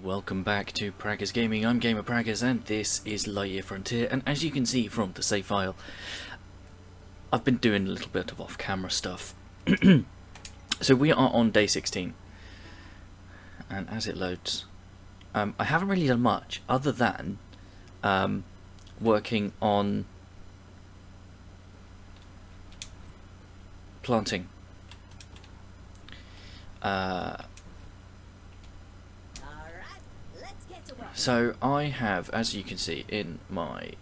welcome back to Praggers Gaming. I'm Gamer Praggers and this is Lightyear Frontier, and as you can see from the save file, I've been doing a little bit of off-camera stuff. So we are on day 16, and as it loads, I haven't really done much other than working on planting. So I have, as you can see in my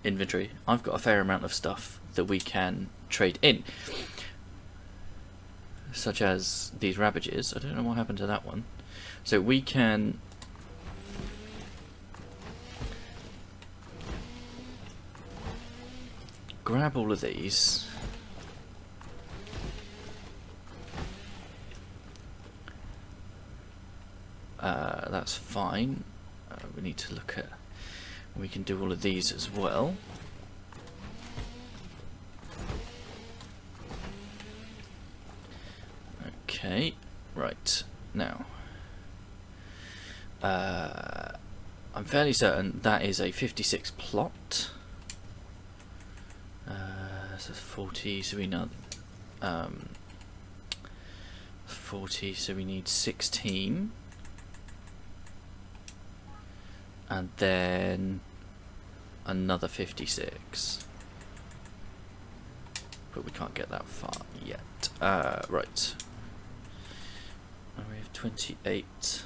inventory, I've got a fair amount of stuff that we can trade in, such as these rabbages. I don't know what happened to that one. So we can grab all of these. That's fine. We need to look at, we can do all of these as well. Okay, right, now I'm fairly certain that is a 56 plot. So 40, so we know 40, so we need 16. And then another 56, but we can't get that far yet. Right, and we have 28,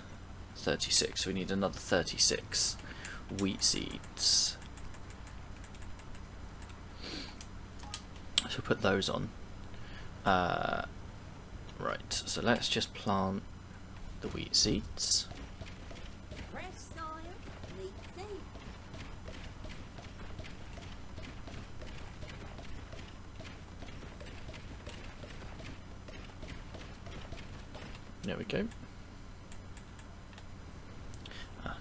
36, so we need another 36 wheat seeds. So put those on. Right, so let's just plant the wheat seeds. There we go.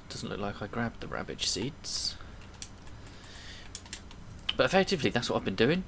Doesn't look like I grabbed the rabbage seeds, but effectively that's what I've been doing.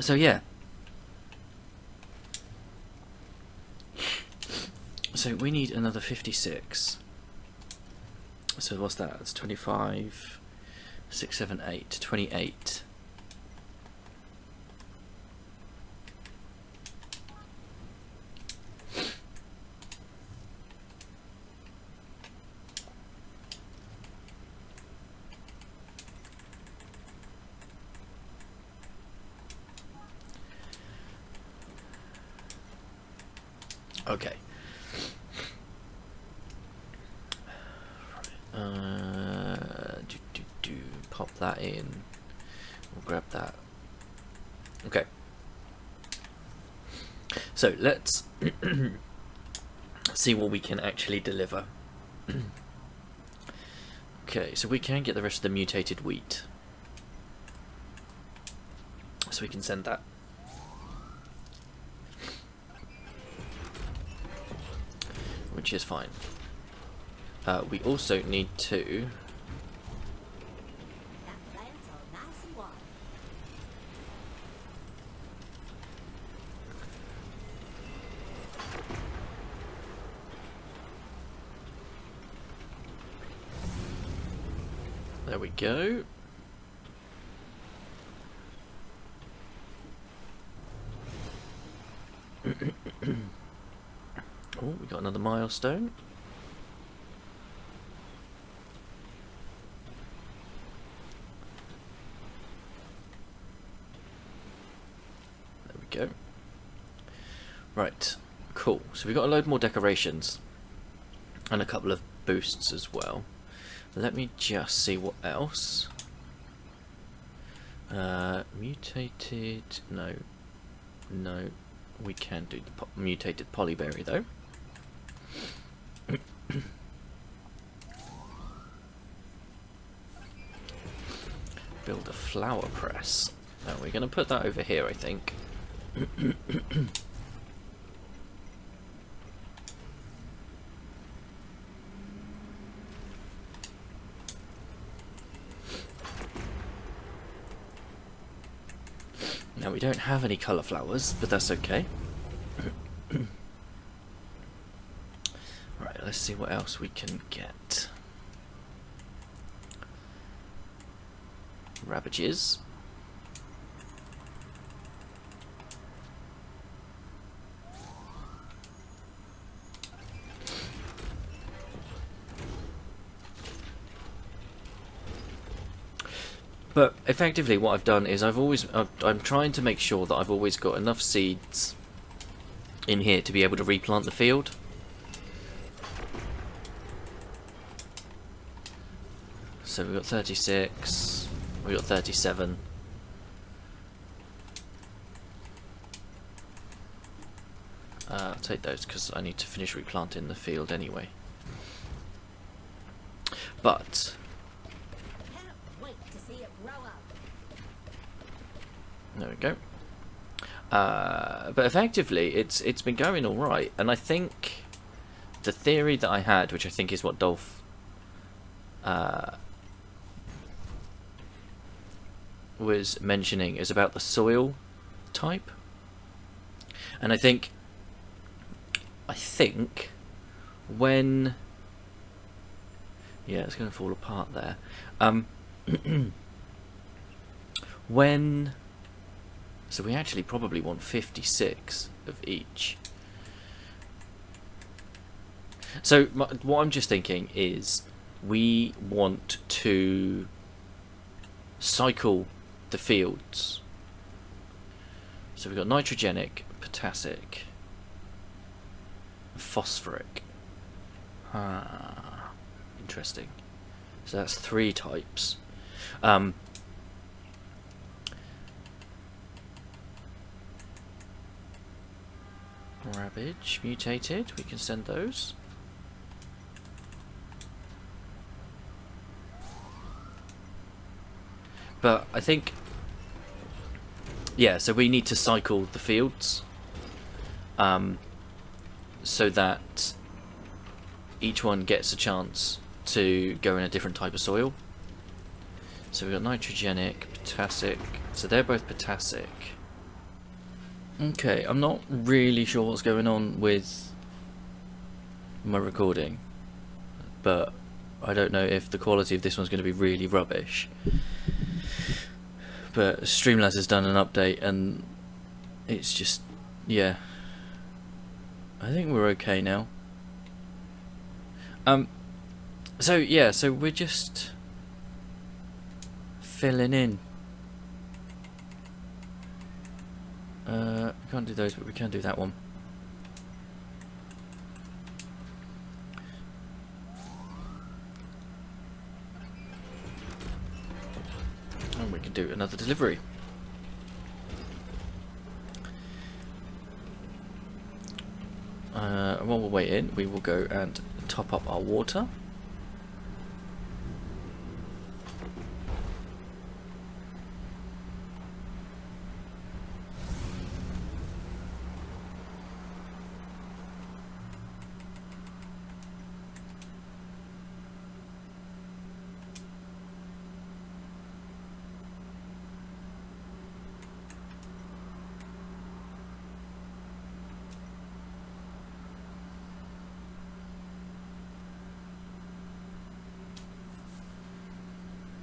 So yeah. So we need another 56. So what's that? It's 25, 6, 7, 8, 28. Okay. Pop that in. We'll grab that. Okay. So let's see what we can actually deliver. Okay, so we can get the rest of the mutated wheat. So we can send that. Which is fine. We also need to there we go. Oh, we got another milestone. There we go. Right, cool. So we got a load more decorations and a couple of boosts as well. Let me just see what else. Mutated, no. No, we can do the mutated polyberry though. Build a flower press. Now we're going to put that over here, I think. Now we don't have any colour flowers, but that's okay. Right, let's see what else we can get. Rabbages. But effectively what I've done is I'm trying to make sure that I've always got enough seeds in here to be able to replant the field. So we've got 36, we've got 37. I'll take those because I need to finish replanting the field anyway. But there we go. But effectively, it's been going all right, and I think the theory that I had, which I think is what Dolph was mentioning, is about the soil type, and I think when it's going to fall apart there. So we actually probably want 56 of each. So what I'm just thinking is we want to cycle the fields. So we've got nitrogenic, potassic, phosphoric. Interesting. So that's 3 types. Rabbage, mutated, we can send those. But I think, yeah, so we need to cycle the fields so that each one gets a chance to go in a different type of soil. So we've got nitrogenic, potassic, so they're both potassic. Okay, I'm not really sure what's going on with my recording, but I don't know if the quality of this one's going to be really rubbish. But Streamlabs has done an update and it's just, yeah, I think we're okay now. So yeah, so we're just filling in. We can't do those, but we can do that one. And we can do another delivery. While we're waiting, we will go and top up our water.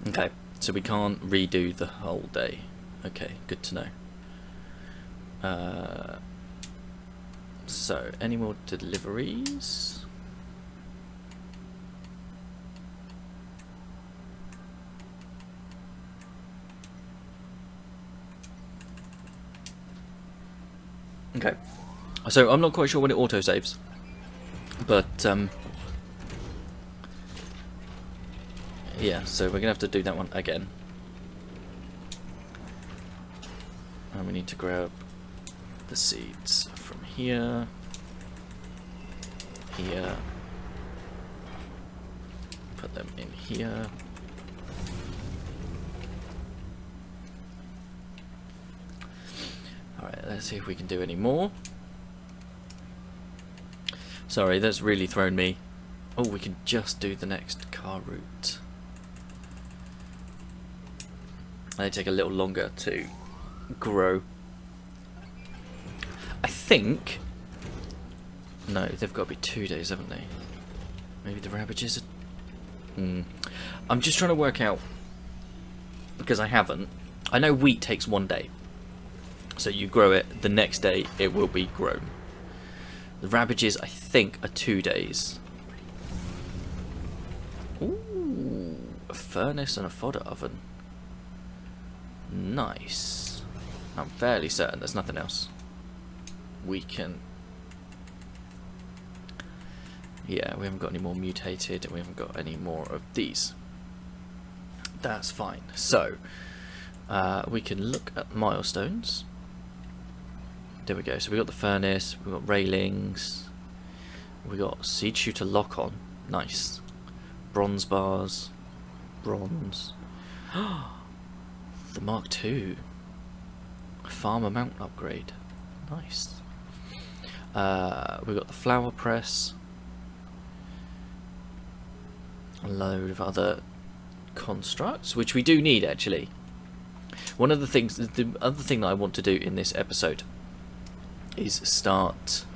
Okay, so we can't redo the whole day. Okay, good to know. So, any more deliveries? Okay, so I'm not quite sure when it auto-saves, but yeah, so we're gonna have to do that one again. And we need to grab the seeds from here, here, put them in here. Alright, let's see if we can do any more. Sorry, that's really thrown me. Oh, we can just do the next car route. They take a little longer to grow. I think... No, they've got to be 2 days, haven't they? Maybe the rabbages are... I'm just trying to work out, because I haven't. I know wheat takes 1 day. So you grow it, the next day it will be grown. The rabbages, I think, are 2 days. Ooh, a furnace and a fodder oven. Nice. I'm fairly certain there's nothing else. We can... Yeah, we haven't got any more mutated, and we haven't got any more of these. That's fine. So, we can look at milestones. There we go. So we got the furnace, we got railings, we got seed shooter lock on. Nice. Bronze bars, bronze. The Mark II. Farmer mount upgrade. Nice. We got the flour press. A load of other constructs, which we do need actually. One of the things, the other thing that I want to do in this episode is start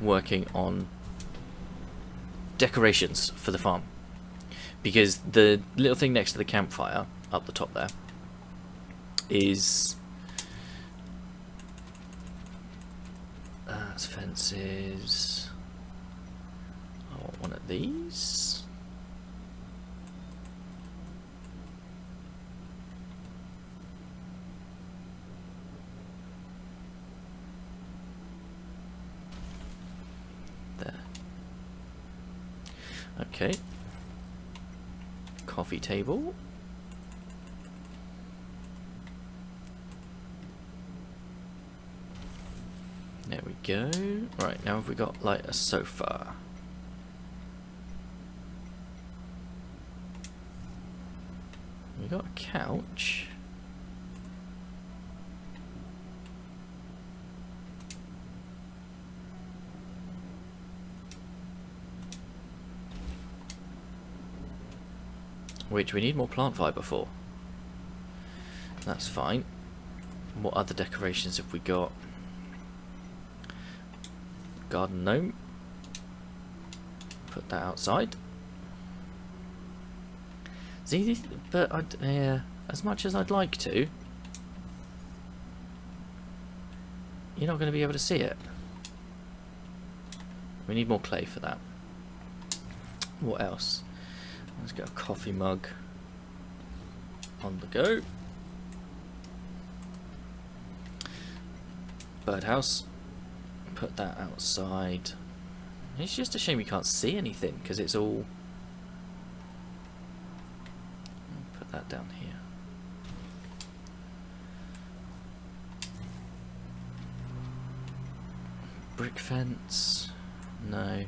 working on decorations for the farm, because the little thing next to the campfire up the top there is that's fences. I want one of these. There. Okay. Coffee table. There we go. Right, now have we got like a sofa? We got a couch. Which we need more plant fibre for. That's fine. What other decorations have we got? Garden gnome. Put that outside. See, but as much as I'd like to, you're not going to be able to see it. We need more clay for that. What else? Let's get a coffee mug on the go. Birdhouse. Put that outside. It's just a shame we can't see anything because it's all... Put that down here. Brick fence. No.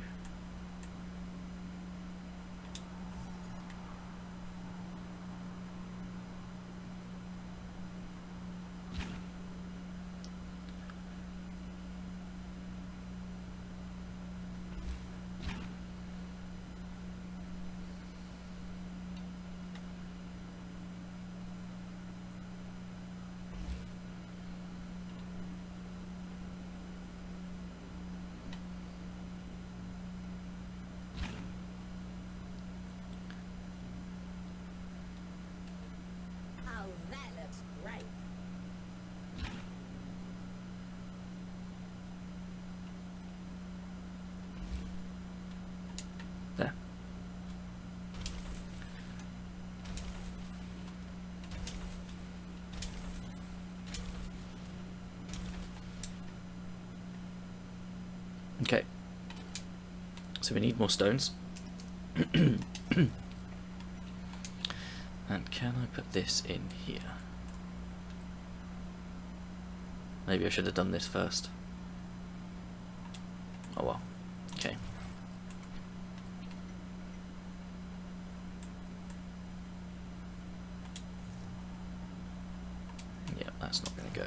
There. Okay. So we need more stones. And can I put this in here? Maybe I should have done this first. Oh well. Okay. Yeah, that's not going to go.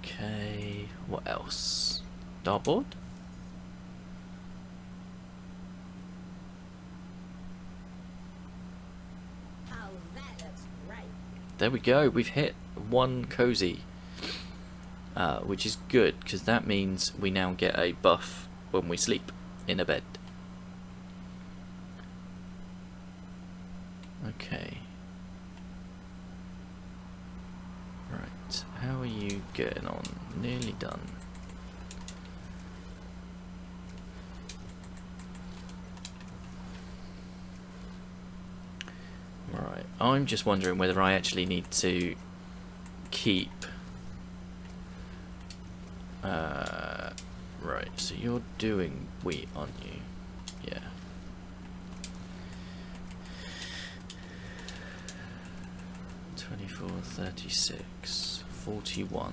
Okay, what else? Dartboard? Oh, that looks great. There we go, we've hit one cozy. Which is good, because that means we now get a buff when we sleep in a bed. Okay. Right, how are you getting on? Nearly done. Right, I'm just wondering whether I actually need to keep... right, so you're doing wheat, aren't you? Yeah. $24, $36, $41.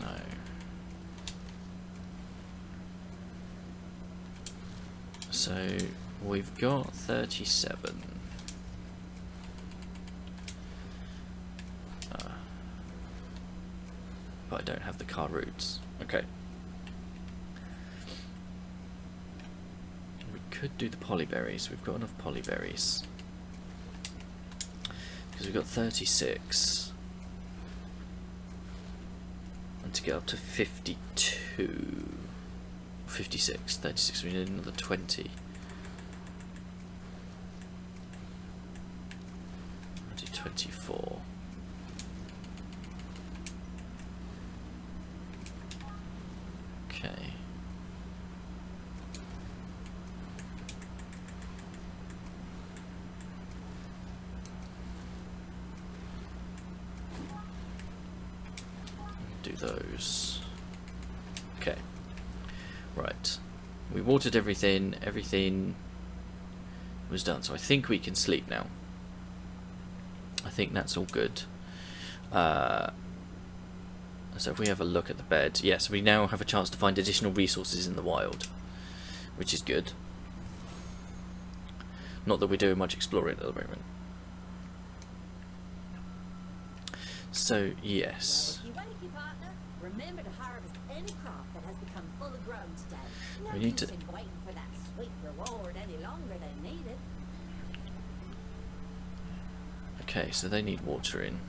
No. So we've got 37. But I don't have the car routes. Okay. We could do the polyberries. We've got enough polyberries. Because we've got 36. And to get up to 52. 56, 36, we need another 20. I'll do 24. Okay. Do those. Okay. Right. We watered everything. Everything was done. So I think we can sleep now. I think that's all good. So if we have a look at the bed, yes, we now have a chance to find additional resources in the wild, which is good. Not that we're doing much exploring at the moment. So yes. Well, if you wake your partner, remember to harvest any crop that has become fully grown today. No We need use to- in waiting for that sweet reward any longer than needed. Okay, so they need watering.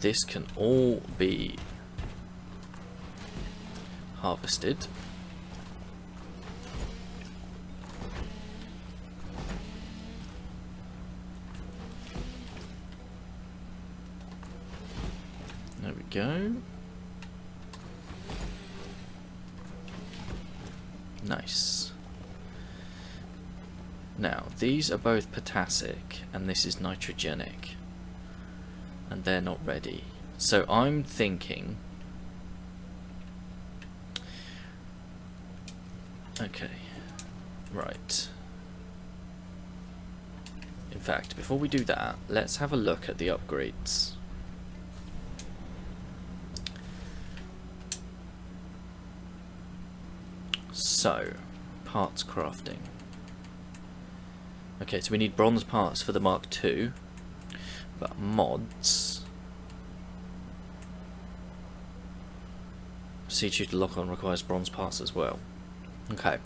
This can all be harvested. There we go. Nice. Now, these are both potassic and this is nitrogenic. And they're not ready. So I'm thinking... Okay. Right. In fact, before we do that, let's have a look at the upgrades. So, parts crafting. Okay, so we need bronze parts for the Mark II, but mods. Siege shooter lock-on requires bronze parts as well. Okay.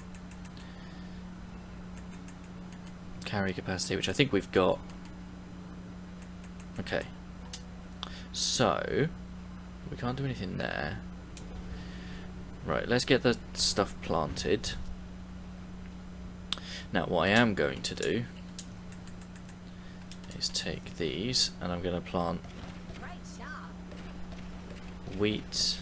Carry capacity, which I think we've got. Okay. So, we can't do anything there. Right, let's get the stuff planted. Now, what I am going to do is take these and I'm going to plant Great shot. wheat,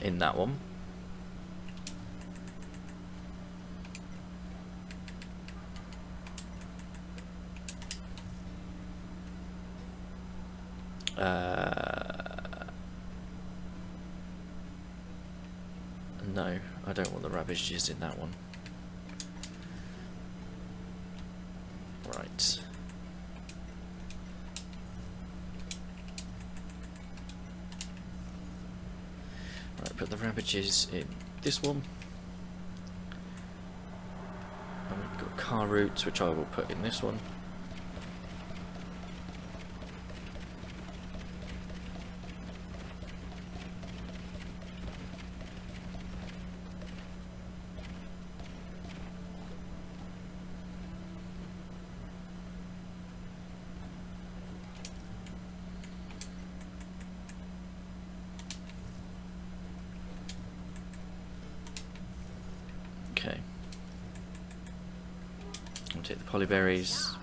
in that one. No, I don't want the rabbages in that one. Right. Right, put the rabbages in this one. And we've got car routes, which I will put in this one. Okay. I'll take the polyberries.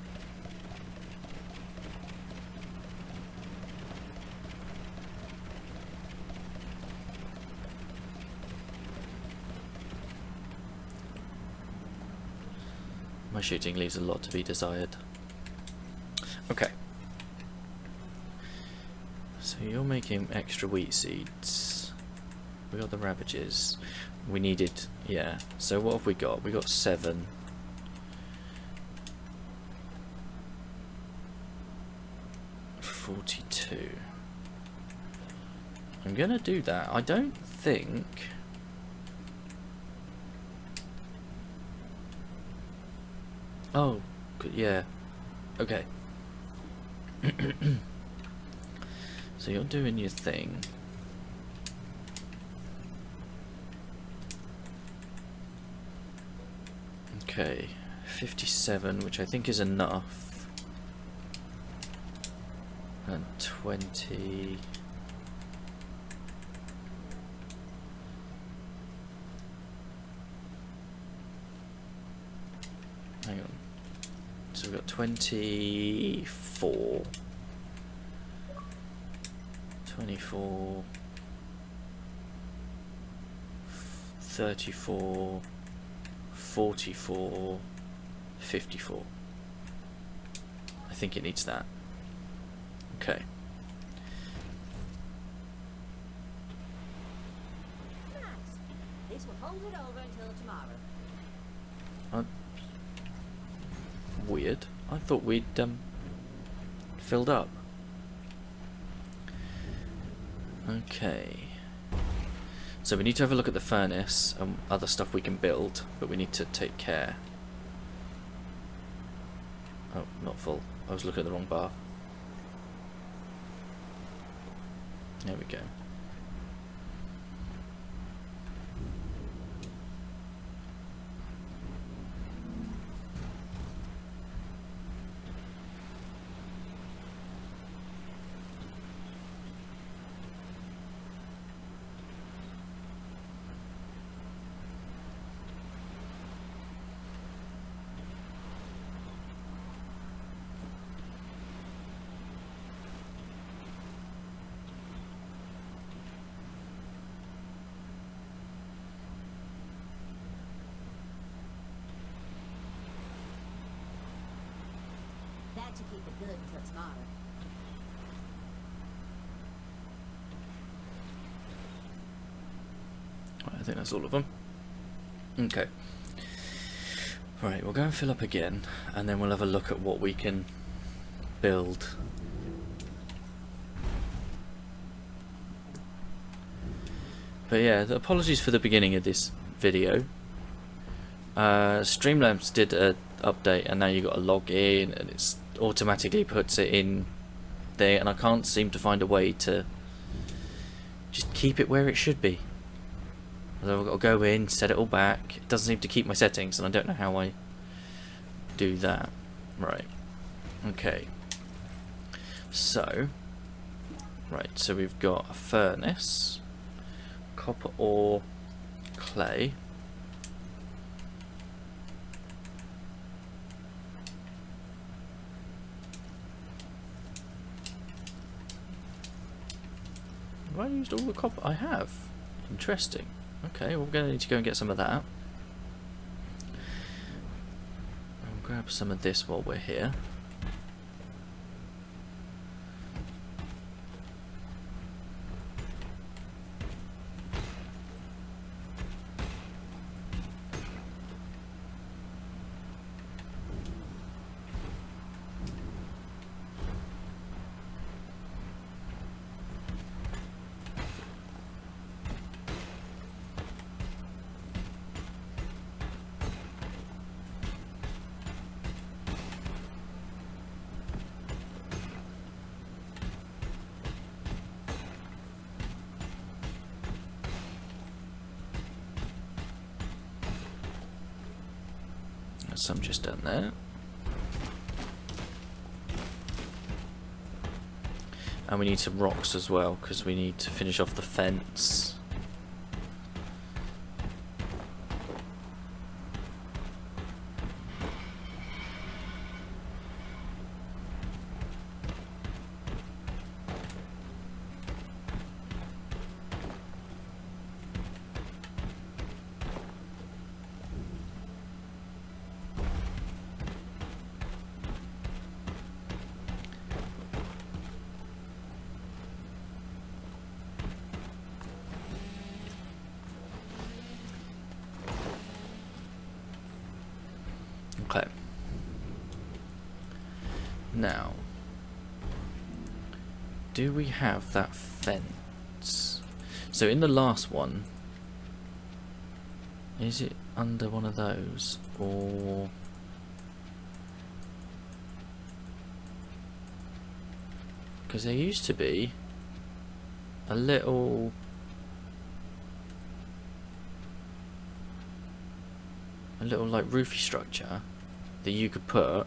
My shooting leaves a lot to be desired. Okay. So you're making extra wheat seeds. We got the rabbages. We needed, yeah. So what have we got? We got 7. $42. I'm gonna do that. I don't think. Oh, good, yeah. Okay. So you're doing your thing. Okay, 57, which I think is enough. And 20. Hang on. So we've got 24. 24. 34. 44, 54. I think it needs that. Okay. Nice. This will hold it over until tomorrow. Weird. I thought we'd filled up. Okay. So we need to have a look at the furnace and other stuff we can build, but we need to take care. Oh, not full. I was looking at the wrong bar. There we go. That should keep it good until tomorrow. Right, I think that's all of them. Okay. Right, we'll go and fill up again, and then we'll have a look at what we can build. But yeah, apologies for the beginning of this video. Streamlabs did an update, and now you got to log in, and it's automatically puts it in there, and I can't seem to find a way to just keep it where it should be. So I've got to go in, set it all back. It doesn't seem to keep my settings, and I don't know how I do that. Right. Okay. So, right, so we've got a furnace, copper ore, clay. Have I used all the copper? I have. Interesting. Okay, we're going to need to go and get some of that. I'll grab some of this while we're here. There's some just down there. And we need some rocks as well, because we need to finish off the fence. Okay. Now, do we have that fence? So in the last one, is it under one of those, or because there used to be a little like roofy structure that you could put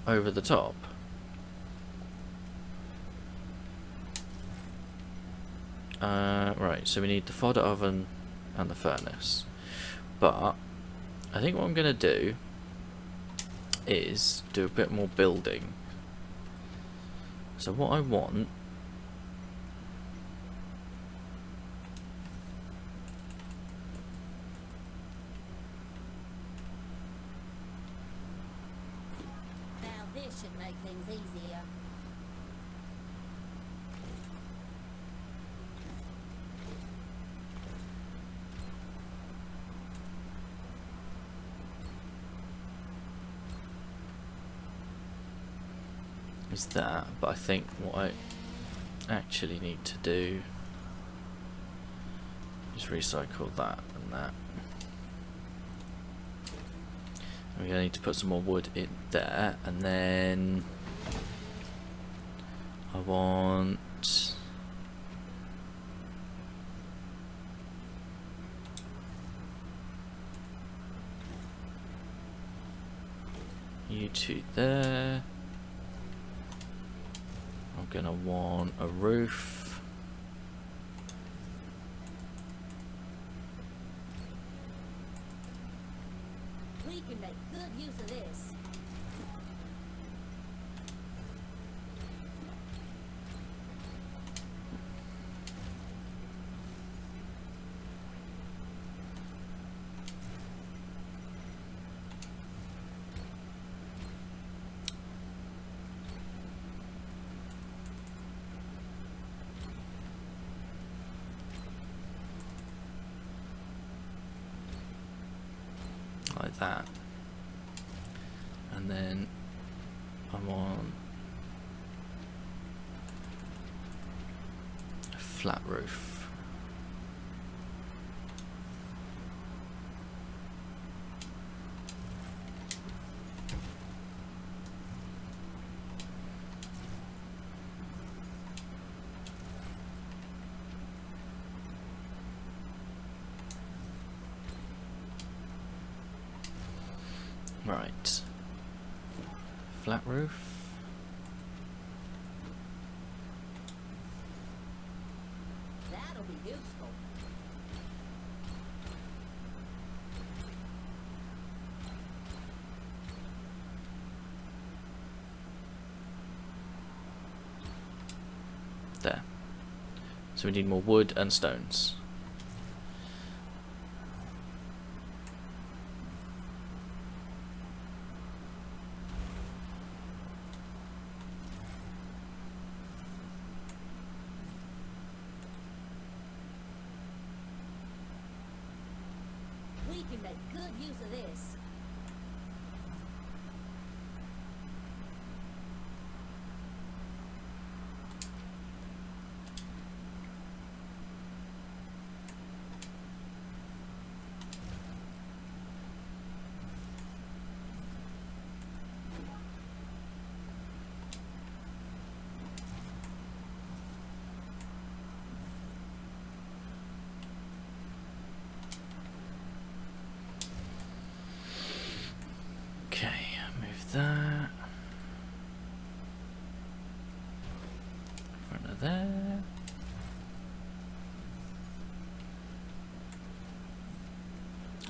over the top. Right, so we need the fodder oven and the furnace, but I think what I'm going to do is do a bit more building. So what I want should make things easier. is that, but I think what I actually need to do is recycle that and that. We're going to need to put some more wood in there, and then I want you two there. I'm going to want a roof. We can make good use of this. Like that, and then I want a flat roof. Right, flat roof. That'll be useful. There. So we need more wood and stones. We can make good use of this.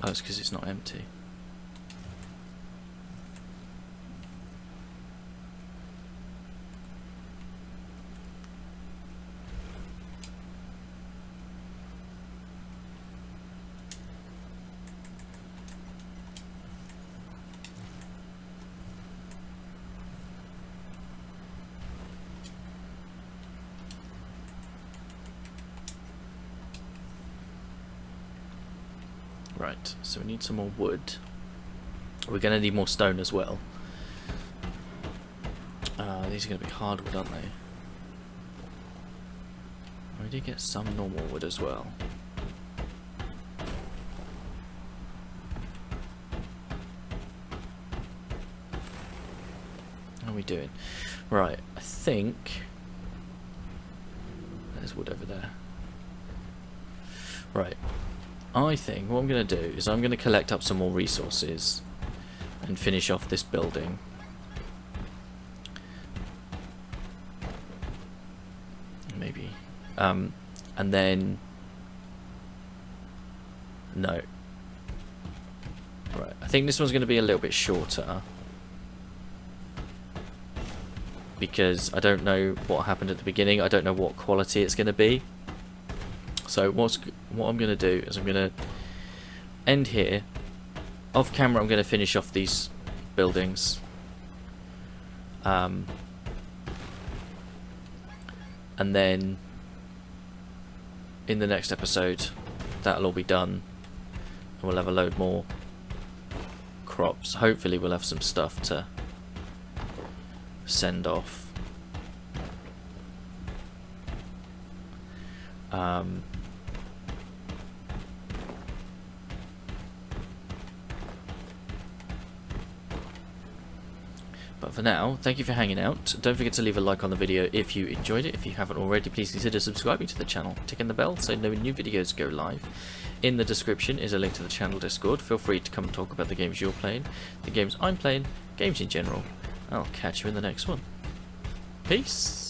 Oh, it's because it's not empty. Right, so we need some more wood. We're going to need more stone as well. These are going to be hardwood, aren't they? We did get some normal wood as well. How are we doing? Right, I think... There's wood over there. Right. I think what I'm going to do is I'm going to collect up some more resources and finish off this building. Maybe. And then... No. Right, I think this one's going to be a little bit shorter. Because I don't know what happened at the beginning. I don't know what quality it's going to be. So what I'm going to do is I'm going to end here. Off camera I'm going to finish off these buildings. And then in the next episode that'll all be done. And we'll have a load more crops. Hopefully we'll have some stuff to send off. But for now, thank you for hanging out. Don't forget to leave a like on the video if you enjoyed it. If you haven't already, please consider subscribing to the channel, ticking the bell so no new videos go live. In the description is a link to the channel Discord. Feel free to come and talk about the games you're playing, the games I'm playing, games in general. I'll catch you in the next one. Peace!